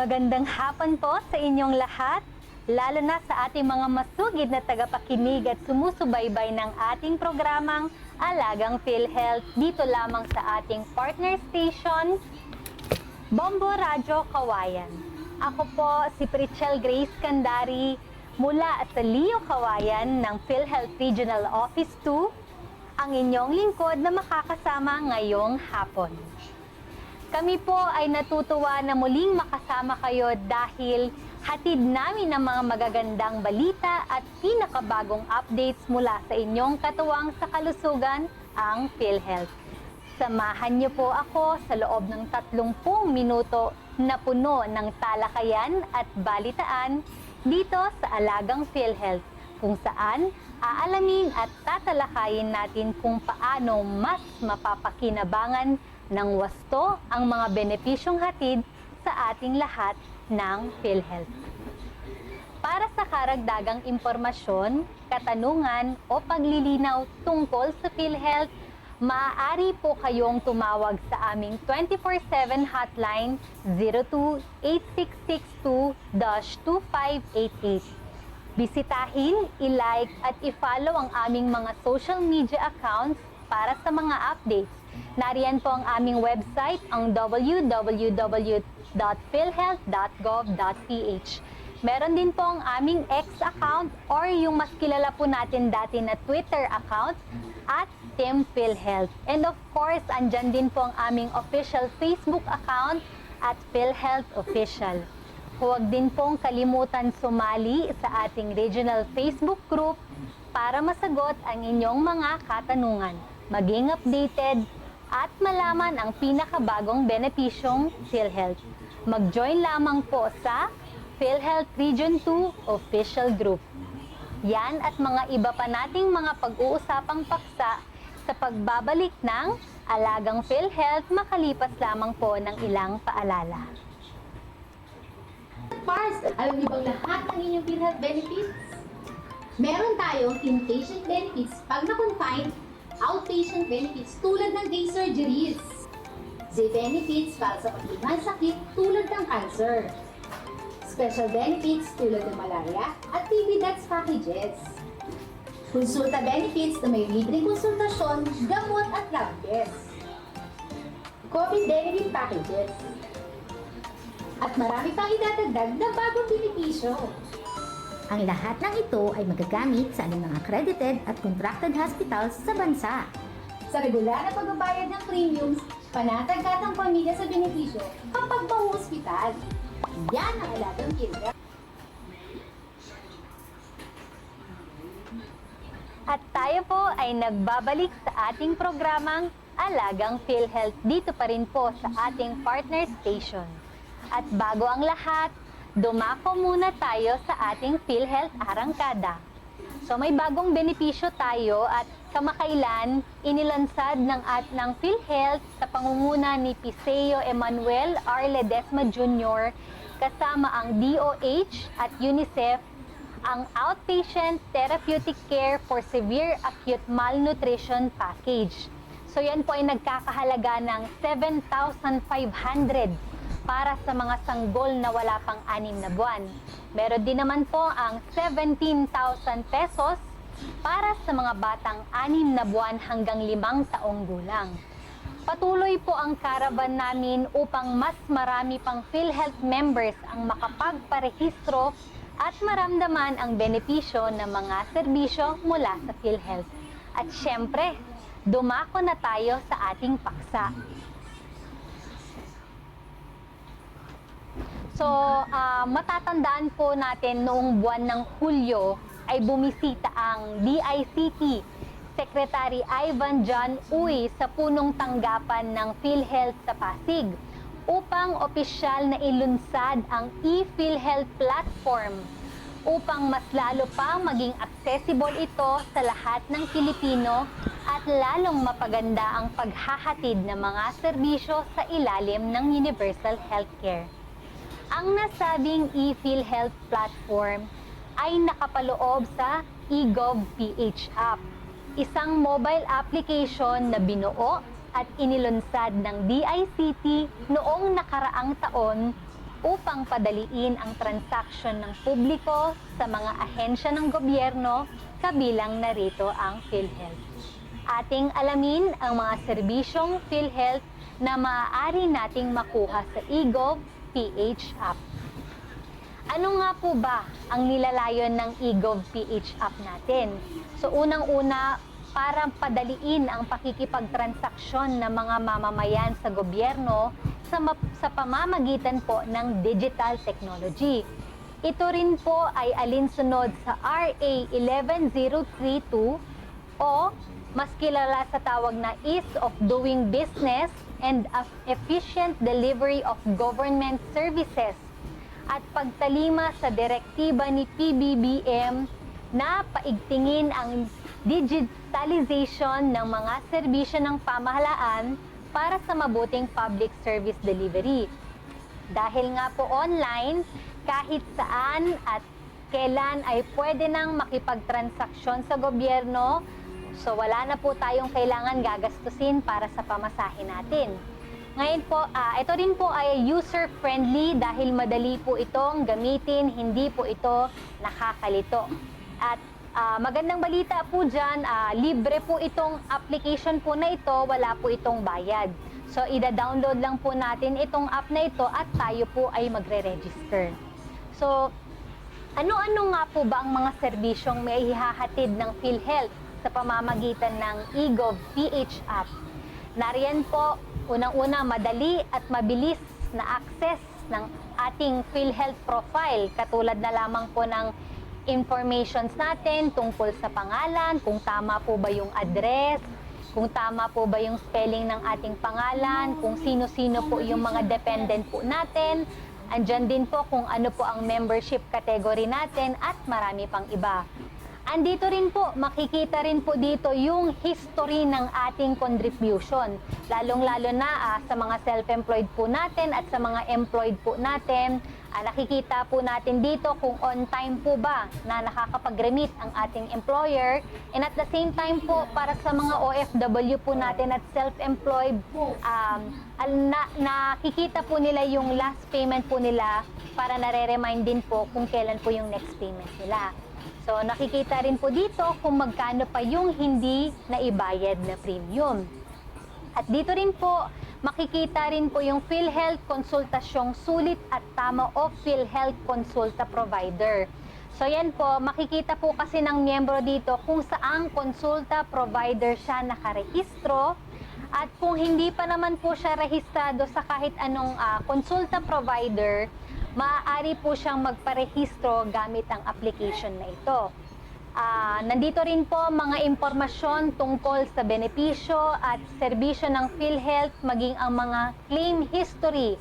Magandang hapon po sa inyong lahat, lalo na sa ating mga masugid na tagapakinig at sumusubaybay ng ating programang Alagang PhilHealth dito lamang sa ating partner station, Bombo Radyo Kawayan. Ako po si Prichel Grace Candari mula sa Leo Kawayan ng PhilHealth Regional Office 2, ang inyong lingkod na makakasama ngayong hapon. Kami po ay natutuwa na muling makasama kayo dahil hatid namin ang mga magagandang balita at pinakabagong updates mula sa inyong katuwang sa kalusugan, ang PhilHealth. Samahan niyo po ako sa loob ng 30 minuto na puno ng talakayan at balitaan dito sa Alagang PhilHealth, kung saan aalamin at tatalakayin natin kung paano mas mapapakinabangan ng wasto ang mga benepisyong hatid sa ating lahat ng PhilHealth. Para sa karagdagang impormasyon, katanungan o paglilinaw tungkol sa PhilHealth, maaari po kayong tumawag sa aming 24/7 hotline 02-8662-2588. Bisitahin, i-like at i-follow ang aming mga social media accounts para sa mga updates. Nariyan po ang aming website, ang www.philhealth.gov.ph. Meron din po ang aming X account or yung mas kilala po natin dati na Twitter account at Team PhilHealth. And of course, andyan din po ang aming official Facebook account at PhilHealth Official. Huwag din pong kalimutan sumali sa ating regional Facebook group para masagot ang inyong mga katanungan, maging updated at malaman ang pinakabagong benepisyong PhilHealth. Mag-join lamang po sa PhilHealth Region 2 Official Group. Yan at mga iba pa nating mga pag-uusapang paksa sa pagbabalik ng Alagang PhilHealth makalipas lamang po ng ilang paalala. First, alam niyo bang lahat ng inyong PhilHealth benefits? Meron tayong inpatient benefits pag na-confine, outpatient benefits tulad ng day surgeries, day benefits para sa pag-ibang sakit tulad ng cancer, special benefits tulad ng malaria at TB deaths packages, konsulta benefits na may libreng konsultasyon, gamot at lab tests, COVID benefit packages, at marami pang idadagdag na bagong benepisyo. Ang lahat ng ito ay magagamit sa mga accredited at contracted hospitals sa bansa. Sa regular na pagbabayad ng premiums, panatagkat ang pamilya sa benepisyo kapag mahu-hospital. Yan ang Alagang PhilHealth. At tayo po ay nagbabalik sa ating programang Alagang PhilHealth dito pa rin po sa ating partner station. At bago ang lahat, dumako muna tayo sa ating PhilHealth Arangkada. So may bagong benepisyo tayo at kamakailan inilansad ng PhilHealth sa pangunguna ni Piseo Emmanuel R. Ledesma Jr. kasama ang DOH at UNICEF ang Outpatient Therapeutic Care for Severe Acute Malnutrition Package. So yan po ay nagkakahalaga ng 7,500 para sa mga sanggol na wala pang 6 na buwan. Meron din naman po ang 17,000 pesos para sa mga batang 6 na buwan hanggang 5 taong gulang. Patuloy po ang karavan namin upang mas marami pang PhilHealth members ang makapagparehistro at maramdaman ang benepisyo ng mga serbisyo mula sa PhilHealth. At syempre, dumako na tayo sa ating paksa. So, matatandaan po natin noong buwan ng Hulyo ay bumisita ang DICT Secretary Ivan John Uy sa punong tanggapan ng PhilHealth sa Pasig upang opisyal na ilunsad ang ePhilHealth platform upang mas lalo pa maging accessible ito sa lahat ng Pilipino at lalong mapaganda ang paghahatid ng mga serbisyo sa ilalim ng Universal Healthcare. Ang nasabing ePhilHealth platform ay nakapaloob sa eGovPH app, isang mobile application na binuo at inilunsad ng DICT noong nakaraang taon upang padaliin ang transaksyon ng publiko sa mga ahensya ng gobyerno, kabilang narito ang PhilHealth. Ating alamin ang mga serbisyong PhilHealth na maaari nating makuha sa eGov PH app. Ano nga po ba ang nilalayon ng eGov PH app natin? So unang-una, para padaliin ang pakikipagtransaksyon ng mga mamamayan sa gobyerno sa pamamagitan po ng digital technology. Ito rin po ay alinsunod sa RA 11032 o mas kilala sa tawag na Ease of Doing Business and Efficient Delivery of Government Services at pagtalima sa direktiba ni PBBM na paigtingin ang digitalization ng mga serbisyo ng pamahalaan para sa mabuting public service delivery. Dahil nga po online, kahit saan at kailan ay pwede nang makipagtransaksyon sa gobyerno, so wala na po tayong kailangan gagastusin para sa pamasahe natin. Ngayon po, ito rin po ay user-friendly dahil madali po itong gamitin, hindi po ito nakakalito. At magandang balita po dyan, libre po itong application po na ito, wala po itong bayad. So, ida-download lang po natin itong app na ito at tayo po ay magre-register. So, ano-ano nga po ba ang mga serbisyong may hihahatid ng PhilHealth sa pamamagitan ng eGov PH app? Nariyan po, unang-una, madali at mabilis na access ng ating PhilHealth profile, katulad na lamang po ng informations natin tungkol sa pangalan, kung tama po ba yung address, kung tama po ba yung spelling ng ating pangalan, kung sino-sino po yung mga dependent po natin, andyan din po kung ano po ang membership category natin at marami pang iba. Andito rin po, makikita rin po dito yung history ng ating contribution, lalong-lalo na sa mga self-employed po natin at sa mga employed po natin. Nakikita po natin dito kung on time po ba na nakakapag-remit ang ating employer, and at the same time po para sa mga OFW po natin at self-employed, nakikita po nila yung last payment po nila para nare-remind din po kung kailan po yung next payment nila. So nakikita rin po dito kung magkano pa yung hindi naibayad na premium. At dito rin po, makikita rin po yung PhilHealth konsultasyong sulit at tama o PhilHealth Consulta Provider. So yan po, makikita po kasi ng miyembro dito kung saang konsulta provider siya nakarehistro, at kung hindi pa naman po siya rehistrado sa kahit anong konsulta provider, maaari po siyang magparehistro gamit ang application na ito. Nandito rin po mga impormasyon tungkol sa benepisyo at serbisyo ng PhilHealth, maging ang mga claim history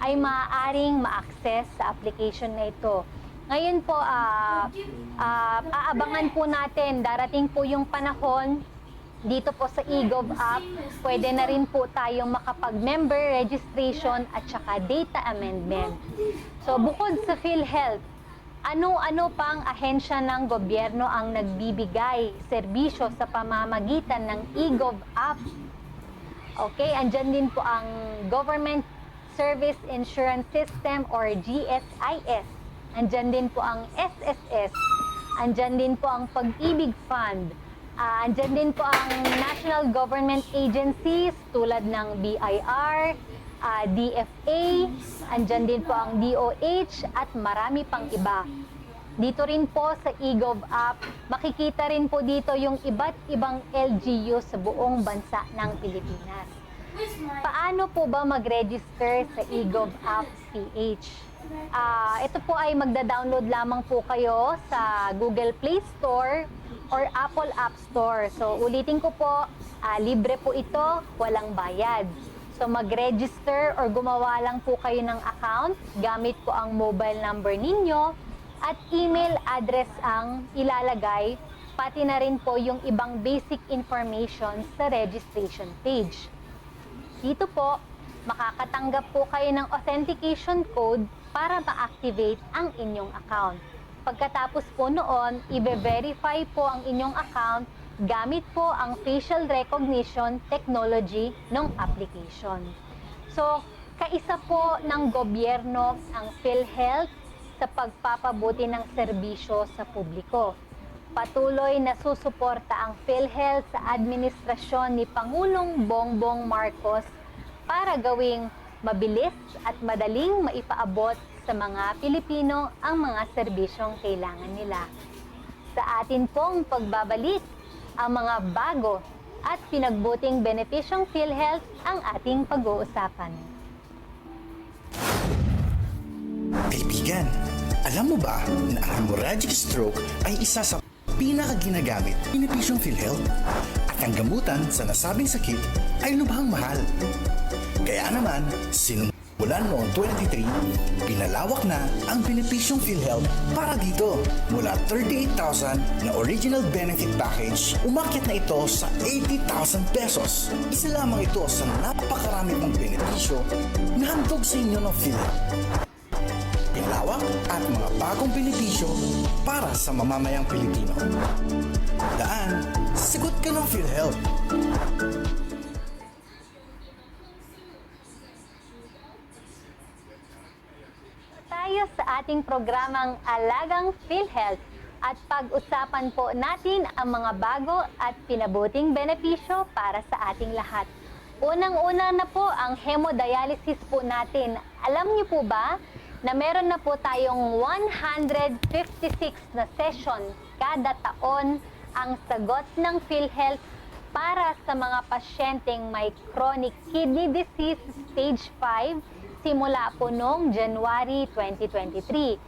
ay maaaring ma-access sa application na ito. Ngayon po, aabangan po natin, darating po yung panahon dito po sa eGov app, pwede na rin po tayong makapag-member registration at saka data amendment. So bukod sa PhilHealth, ano-ano pang ahensya ng gobyerno ang nagbibigay serbisyo sa pamamagitan ng eGov app? Okay, andyan din po ang Government Service Insurance System or GSIS. Andyan din po ang SSS. Andyan din po ang Pag-ibig Fund. Andyan din po ang national government agencies tulad ng BIR, DFA, andyan din po ang DOH at marami pang iba. Dito rin po sa eGov app, makikita rin po dito yung iba't ibang LGU sa buong bansa ng Pilipinas. Paano po ba mag-register sa eGov app PH? Ito po ay magda-download lamang po kayo sa Google Play Store or Apple App Store. So ulitin ko po, libre po ito, walang bayad. So mag-register or gumawa lang po kayo ng account, gamit po ang mobile number ninyo at email address ang ilalagay, pati na rin po yung ibang basic information sa registration page. Dito po, makakatanggap po kayo ng authentication code para ma-activate ang inyong account. Pagkatapos po noon, i-verify po ang inyong account gamit po ang facial recognition technology ng application. So, Kaisa po ng gobyerno ang PhilHealth sa pagpapabuti ng serbisyo sa publiko. Patuloy na susuporta ang PhilHealth sa administrasyon ni Pangulong Bongbong Marcos para gawing mabilis at madaling maipaabot sa mga Pilipino ang mga serbisyong kailangan nila. Sa atin pong pagbabalik, ang mga bago at pinagbuting benepisyong PhilHealth ang ating pag-uusapan. Kaibigan, alam mo ba na ang hemorrhagic stroke ay isa sa pinakaginagamit benepisyong PhilHealth at ang gamutan sa nasabing sakit ay lubhang mahal. Kaya naman, sinulan noong 2023, pinalawak na ang benepisyong PhilHealth para dito. Mula 38,000 na original benefit package, umakyat na ito sa 80,000 pesos. Isa lamang ito sa napakarami pang benepisyo na handog sa inyo ng PhilHealth. Pinalawak at mga bagong benepisyo para sa mamamayang Pilipino. Daan, sagot ka ng PhilHealth. Tayo sa ating programang Alagang PhilHealth at pag-usapan po natin ang mga bago at pinabuting benepisyo para sa ating lahat. Unang-una na po ang hemodialysis po natin. Alam niyo po ba na meron na po tayong 156 na session kada taon ang sagot ng PhilHealth para sa mga pasyenteng may chronic kidney disease stage 5 simula po noong January 2023.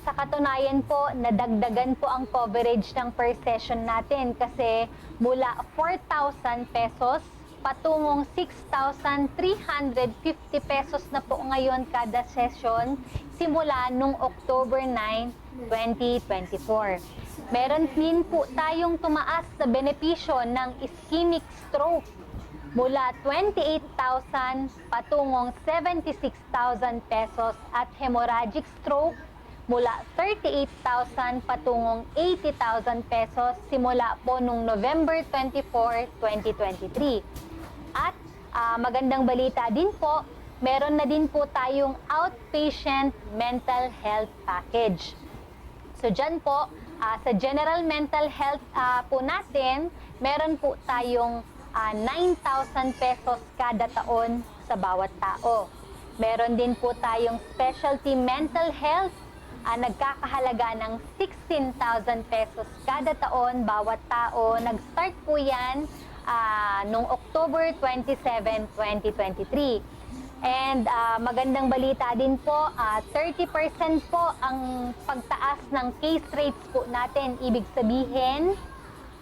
Sa katunayan po, nadagdagan po ang coverage ng per session natin kasi mula 4,000 pesos patungong 6,350 pesos na po ngayon kada session simula nung October 9, 2024. Meron din po tayong tumaas sa benepisyo ng ischemic stroke mula 28,000 patungong 76,000 pesos at hemorrhagic stroke mula 38,000 patungong 80,000 pesos simula po nung November 24, 2023. At magandang balita din po, meron na din po tayong outpatient mental health package. So dyan po, sa general mental health po natin, meron po tayong 9,000 pesos kada taon sa bawat tao. Meron din po tayong specialty mental health, nagkakahalaga ng 16,000 pesos kada taon bawat tao. Nag-start po yan noong October 27, 2023. And magandang balita din po, 30% po ang pagtaas ng case rates po natin. Ibig sabihin,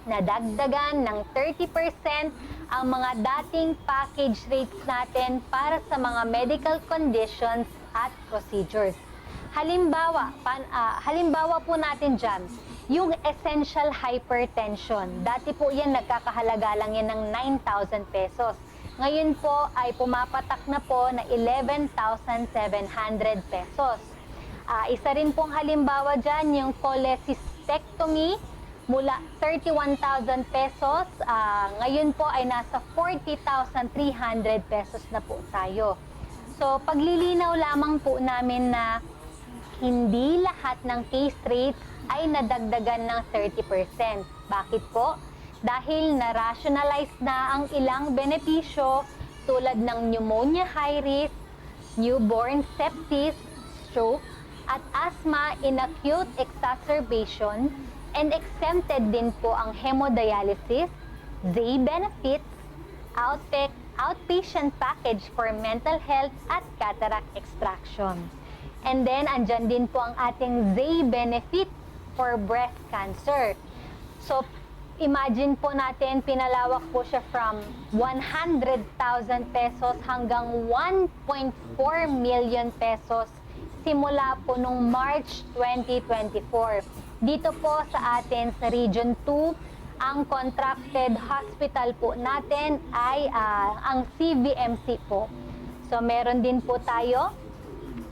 nadagdagan ng 30% ang mga dating package rates natin para sa mga medical conditions at procedures. Halimbawa po natin dyan, yung essential hypertension. Dati po yan, nagkakahalaga lang yan ng 9,000 pesos. Ngayon po ay pumapatak na po na 11,700 pesos. Isa rin pong halimbawa dyan, yung cholecystectomy mula 31,000 pesos. Ngayon po ay nasa 40,300 pesos na po tayo. So paglilinaw lamang po namin na hindi lahat ng case rates ay nadagdagan ng 30%. Bakit po? Dahil na-rationalize na ang ilang benepisyo tulad ng pneumonia high risk, newborn sepsis, stroke, at asthma in acute exacerbation, and exempted din po ang hemodialysis, day benefits, outpatient package for mental health at cataract extraction. And then, andyan din po ang ating day benefit for breast cancer. So, imagine po natin, pinalawak po siya from 100,000 pesos hanggang 1.4 million pesos simula po nung March 2024. Dito po sa atin sa Region 2, ang contracted hospital po natin ay ang CVMC po. So meron din po tayo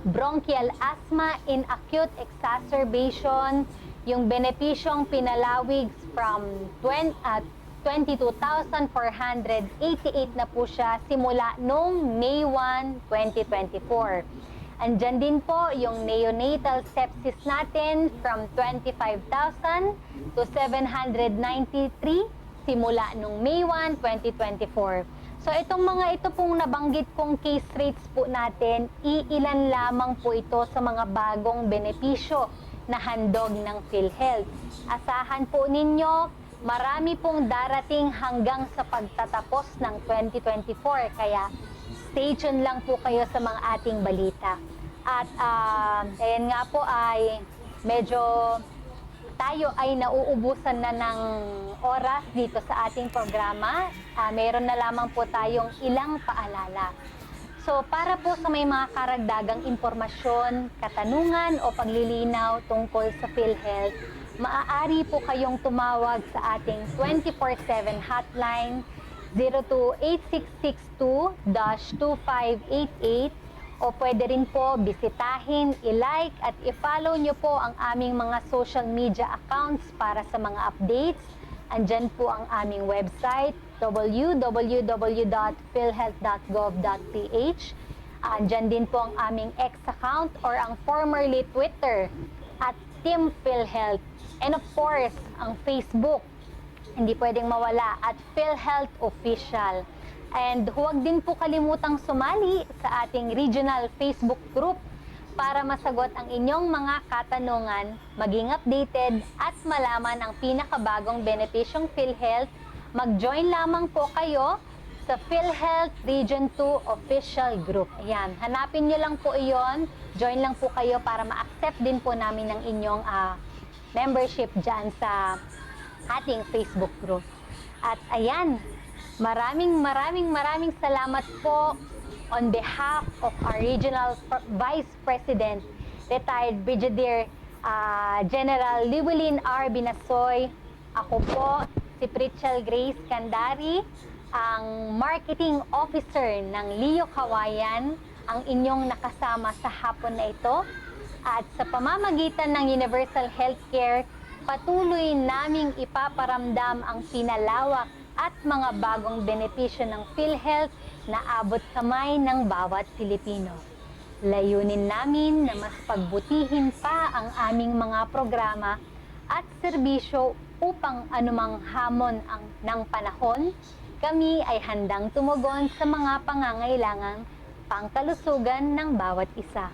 bronchial asthma in acute exacerbation, yung benepisyong pinalawig from 22,488 na po siya simula noong May 1, 2024. Andyan din po yung neonatal sepsis natin from 25,000 to 793 simula nung May 1, 2024. So itong mga ito pong nabanggit kong case rates po natin, iilan lamang po ito sa mga bagong benepisyo na handog ng PhilHealth. Asahan po ninyo, marami pong darating hanggang sa pagtatapos ng 2024, kaya stay tuned lang po kayo sa mga ating balita. At ayan nga po ay medyo tayo ay nauubusan na ng oras dito sa ating programa. Meron na lamang po tayong ilang paalala. So para po sa may mga karagdagang impormasyon, katanungan o paglilinaw tungkol sa PhilHealth, maaari po kayong tumawag sa ating 24/7 hotline 028662-2588 o pwede rin po bisitahin, i-like at i-follow nyo po ang aming mga social media accounts para sa mga updates. Andyan po ang aming website www.philhealth.gov.ph. Andyan din po ang aming X account or ang formerly Twitter at Team PhilHealth. And of course, ang Facebook, hindi pwedeng mawala, at PhilHealth Official. And huwag din po kalimutang sumali sa ating regional Facebook group para masagot ang inyong mga katanungan, maging updated at malaman ang pinakabagong benepisyong PhilHealth. Mag-join lamang po kayo sa PhilHealth Region 2 Official Group. Ayan, hanapin nyo lang po iyon, join lang po kayo para ma-accept din po namin ang inyong membership dyan sa ating Facebook group. At ayan, maraming salamat po on behalf of our Regional Vice President, retired Brigadier General Llewellyn R. Binasoy. Ako po, si Pritchel Grace Candari, ang Marketing Officer ng Leo Kawayan, ang inyong nakasama sa hapon na ito. At sa pamamagitan ng Universal Healthcare, patuloy naming ipaparamdam ang pinalawak at mga bagong benepisyo ng PhilHealth na abot kamay ng bawat Pilipino. Layunin namin na mas pagbutihin pa ang aming mga programa at serbisyo upang anumang hamon ng panahon, kami ay handang tumugon sa mga pangangailangang pangkalusugan ng bawat isa,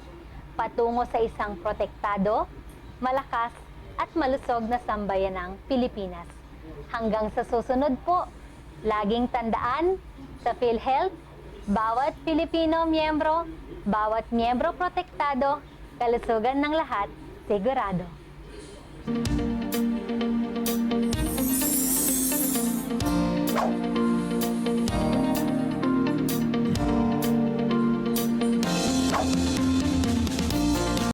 patungo sa isang protektado, malakas at malusog na sambayanang Pilipinas. Hanggang sa susunod po, laging tandaan, sa PhilHealth, bawat Pilipino miyembro, bawat miyembro protektado, kalusugan ng lahat, sigurado.